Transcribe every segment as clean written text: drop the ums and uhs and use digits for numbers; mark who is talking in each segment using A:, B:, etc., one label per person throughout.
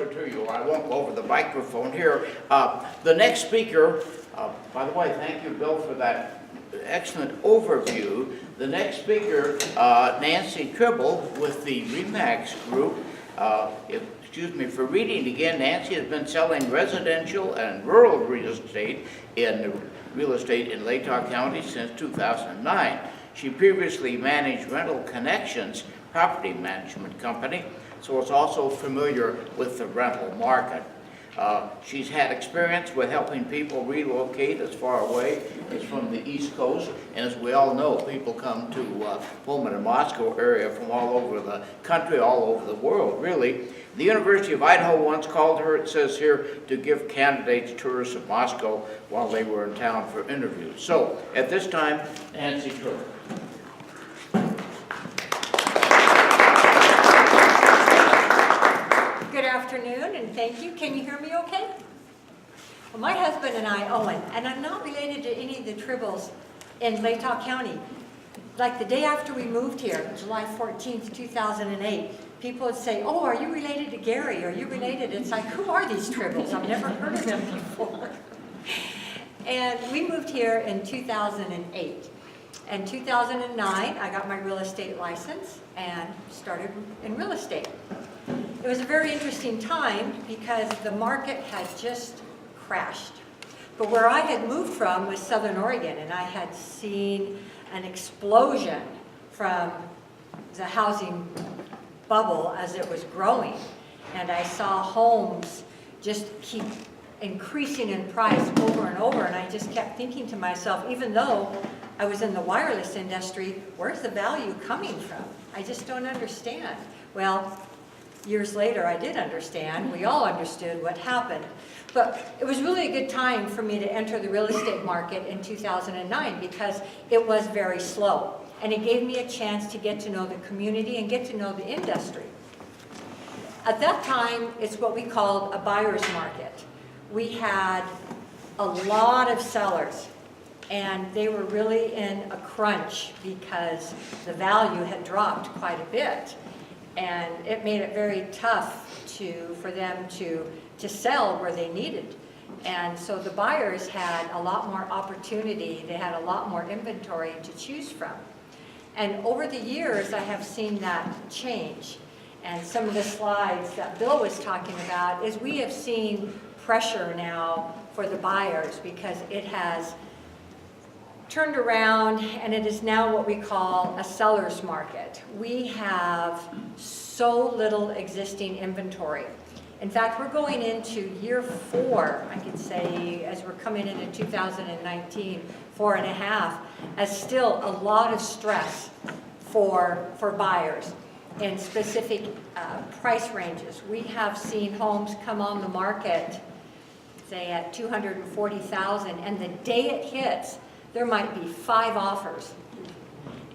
A: closer to you. I won't go over the microphone here. The next speaker, by the way, thank you, Bill, for that excellent overview. The next speaker, Nancy Tribble with the RE/MAX Group. Excuse me for reading again. Nancy has been selling residential and rural real estate in Latah County since 2009. She previously managed Rental Connections property management company, so is also familiar with the rental market. She's had experience with helping people relocate as far away as from the East Coast, and as we all know, people come to Pullman and Moscow area from all over the country, all over the world, really. The University of Idaho once called her, it says here, to give candidates tours of Moscow while they were in town for interviews. So, at this time, Nancy Tribble.
B: Good afternoon, and thank you. Can you hear me okay? Well, my husband and I, Owen, and I'm not related to any of the Tribbles in Latah County. Like the day after we moved here, July 14th, 2008, people would say, oh, are you related to Gary? Are you related? It's like, who are these Tribbles? I've never heard of them before. And we moved here in 2008. In 2009, I got my real estate license and started in real estate. It was a very interesting time because the market had just crashed. But where I had moved from was Southern Oregon, and I had seen an explosion from the housing bubble as it was growing. And I saw homes just keep increasing in price over and over, and I just kept thinking to myself, even though I was in the wireless industry, where's the value coming from? I just don't understand. Well, years later, I did understand. We all understood what happened. But it was really a good time for me to enter the real estate market in 2009 because it was very slow. And it gave me a chance to get to know the community and get to know the industry. At that time, it's what we called a buyer's market. We had a lot of sellers, and they were really in a crunch because the value had dropped quite a bit. And it made it very tough for them to sell where they needed. And so the buyers had a lot more opportunity. They had a lot more inventory to choose from. And over the years, I have seen that change. And some of the slides that Bill was talking about is we have seen pressure now for the buyers because it has turned around, and it is now what we call a seller's market. We have so little existing inventory. In fact, we're going into year 4, I could say, as we're coming into 2019, 4.5, as still a lot of stress for buyers in specific price ranges. We have seen homes come on the market, say at $240,000, and the day it hits, there might be 5 offers.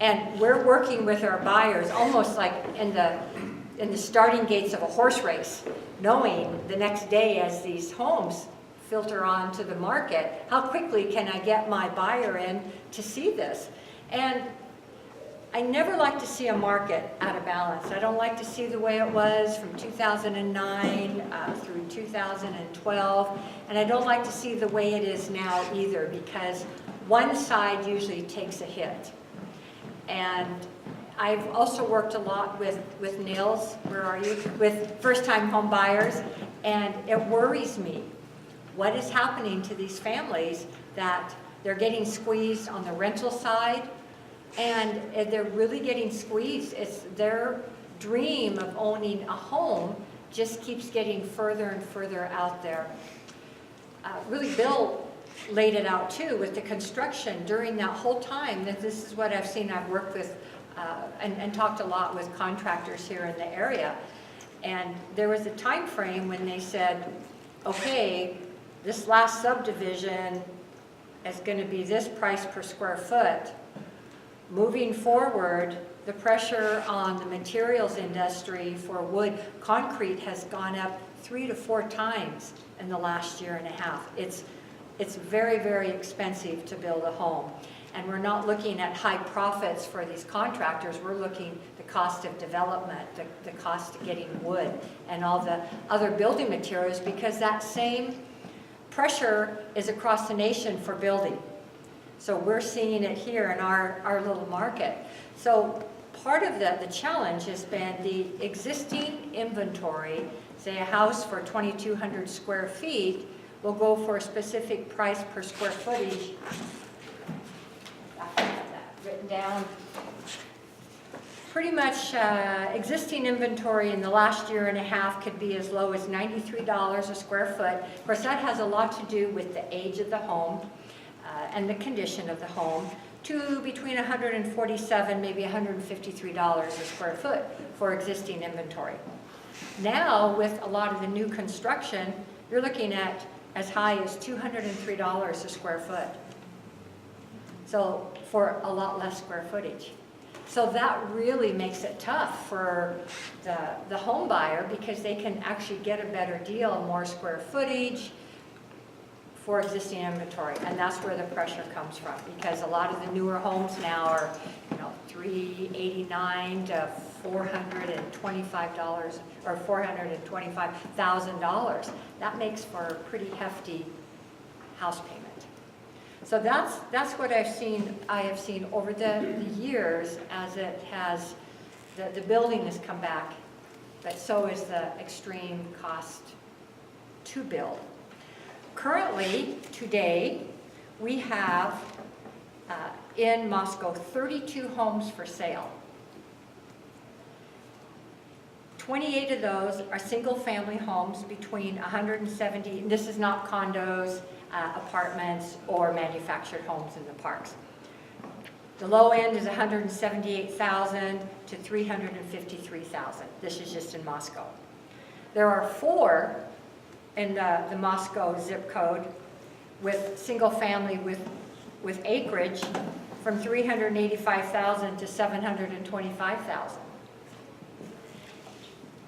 B: And we're working with our buyers almost like in the starting gates of a horse race, knowing the next day as these homes filter onto the market, how quickly can I get my buyer in to see this? And I never like to see a market out of balance. I don't like to see the way it was from 2009 through 2012, and I don't like to see the way it is now either, because one side usually takes a hit. And I've also worked a lot with Nils, where are you, with first-time home buyers, and it worries me what is happening to these families that they're getting squeezed on the rental side, and they're really getting squeezed. It's their dream of owning a home just keeps getting further and further out there. Really, Bill laid it out too with the construction during that whole time. That this is what I've seen. I've worked with and talked a lot with contractors here in the area, and there was a time frame when they said, okay, this last subdivision is going to be this price per square foot. Moving forward, the pressure on the materials industry for wood, concrete has gone up 3 to 4 times in the last year and a half. It's very, very expensive to build a home. And we're not looking at high profits for these contractors. We're looking, the cost of development, the cost of getting wood, and all the other building materials, because that same pressure is across the nation for building. So we're seeing it here in our little market. So part of the challenge has been the existing inventory. Say a house for 2,200 square feet will go for a specific price per square footage. I have that written down. Pretty much existing inventory in the last year and a half could be as low as $93 a square foot. Of course, that has a lot to do with the age of the home and the condition of the home, to between $147, maybe $153 a square foot for existing inventory. Now, with a lot of the new construction, you're looking at as high as $203 a square foot. So for a lot less square footage. So that really makes it tough for the home buyer, because they can actually get a better deal, more square footage for existing inventory. And that's where the pressure comes from, because a lot of the newer homes now are, $389 to $425 or $425,000. That makes for a pretty hefty house payment. So that's what I have seen over the years, as it has, the building has come back, but so is the extreme cost to build. Currently, today, we have in Moscow 32 homes for sale. 28 of those are single-family homes between 170, and this is not condos, apartments, or manufactured homes in the parks. The low end is 178,000 to 353,000. This is just in Moscow. There are 4 in the Moscow zip code with single family with acreage from 385,000 to 725,000.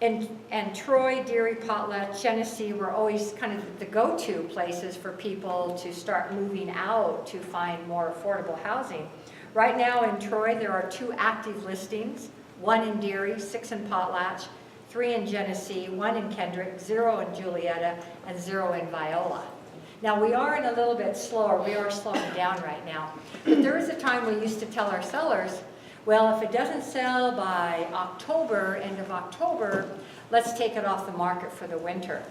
B: And Troy, Deary, Potlatch, Genesee were always kind of the go-to places for people to start moving out to find more affordable housing. Right now in Troy, there are 2 active listings, 1 in Deary, 6 in Potlatch, 3 in Genesee, 1 in Kendrick, 0 in Julietta, and 0 in Viola. Now we are in a little bit slower, we are slowing down right now. But there was a time we used to tell our sellers, well, if it doesn't sell by October, end of October, let's take it off the market for the winter.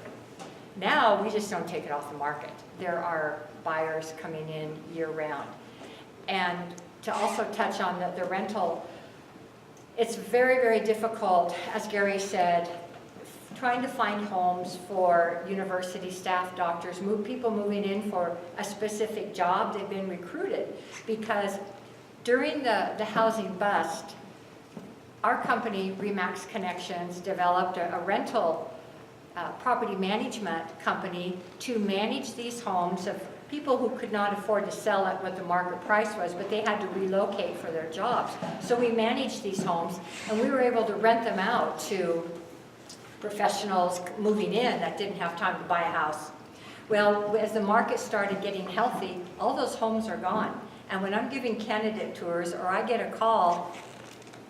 B: Now, we just don't take it off the market. There are buyers coming in year-round. And to also touch on the rental, it's very, very difficult, as Gary said, trying to find homes for university staff, doctors, people moving in for a specific job. They've been recruited because during the housing bust, our company, Remax Connections, developed a rental property management company to manage these homes of people who could not afford to sell at what the market price was, but they had to relocate for their jobs. So we managed these homes, and we were able to rent them out to professionals moving in that didn't have time to buy a house. Well, as the market started getting healthy, all those homes are gone. And when I'm giving candidate tours, or I get a call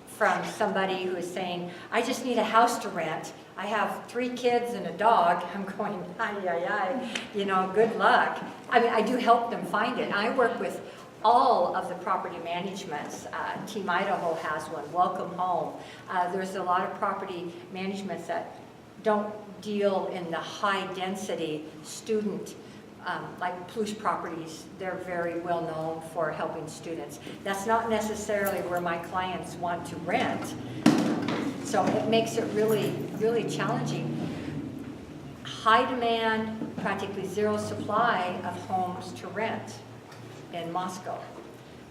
B: from somebody who is saying, I just need a house to rent, I have 3 kids and a dog, I'm going, good luck. I mean, I do help them find it. I work with all of the property managements. Team Idaho has one, Welcome Home. There's a lot of property managements that don't deal in the high density student like Plush Properties. They're very well known for helping students. That's not necessarily where my clients want to rent. So it makes it really, really challenging. High demand, practically 0 supply of homes to rent in Moscow.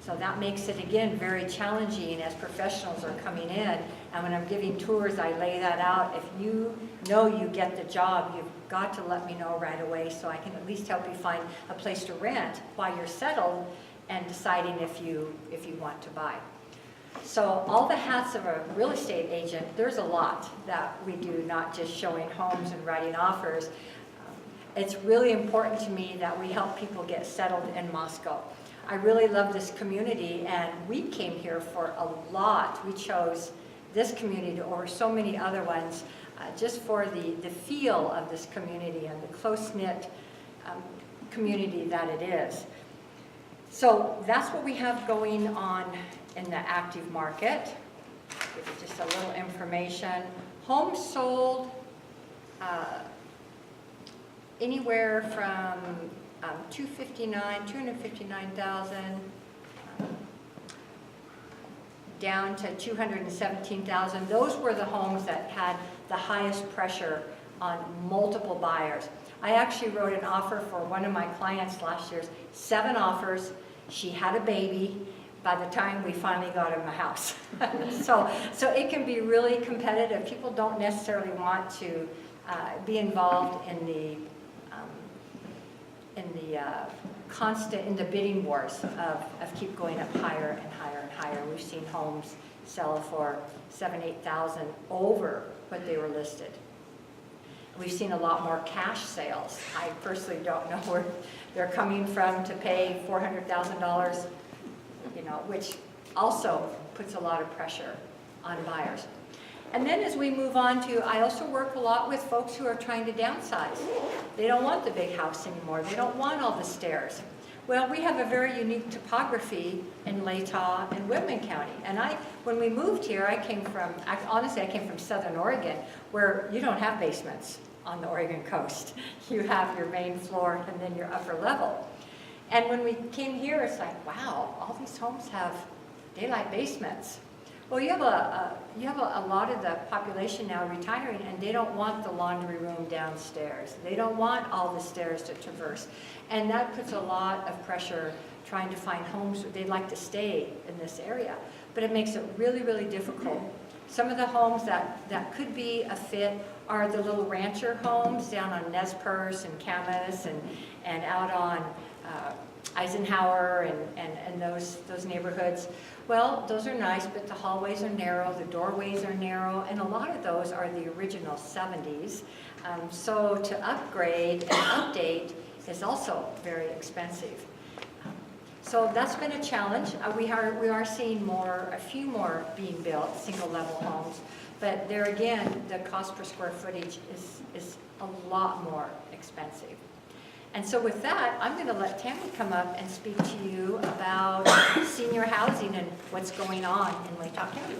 B: So that makes it, again, very challenging as professionals are coming in. And when I'm giving tours, I lay that out. If you know you get the job, you've got to let me know right away so I can at least help you find a place to rent while you're settled and deciding if you want to buy. So all the hats of a real estate agent, there's a lot that we do, not just showing homes and writing offers. It's really important to me that we help people get settled in Moscow. I really love this community, and we came here for a lot. We chose this community over so many other ones, just for the feel of this community and the close-knit community that it is. So that's what we have going on in the active market. Give you just a little information. Homes sold anywhere from 259,000 down to 217,000. Those were the homes that had the highest pressure on multiple buyers. I actually wrote an offer for one of my clients last year, 7 offers. She had a baby by the time we finally got him a house. So it can be really competitive. People don't necessarily want to be involved in the bidding wars of keep going up higher and higher and higher. We've seen homes sell for $7,000, $8,000 over what they were listed. We've seen a lot more cash sales. I personally don't know where they're coming from to pay $400,000, which also puts a lot of pressure on buyers. And then as we move on to, I also work a lot with folks who are trying to downsize. They don't want the big house anymore. They don't want all the stairs. Well, we have a very unique topography in Latah and Whitman County. And when we moved here, I came from Southern Oregon, where you don't have basements on the Oregon coast. You have your main floor and then your upper level. And when we came here, it's like, wow, all these homes have daylight basements. Well, you have a lot of the population now retiring, and they don't want the laundry room downstairs. They don't want all the stairs to traverse. And that puts a lot of pressure trying to find homes. They'd like to stay in this area, but it makes it really, really difficult. Some of the homes that could be a fit are the little rancher homes down on Nez Perce and Camas and out on Eisenhower and those neighborhoods. Well, those are nice, but the hallways are narrow, the doorways are narrow, and a lot of those are the original 70s. So to upgrade and update is also very expensive. So that's been a challenge. We are seeing a few more being built, single-level homes, but there again, the cost per square footage is a lot more expensive. And so with that, I'm going to let Tammy come up and speak to you about senior housing and what's going on in Latah County.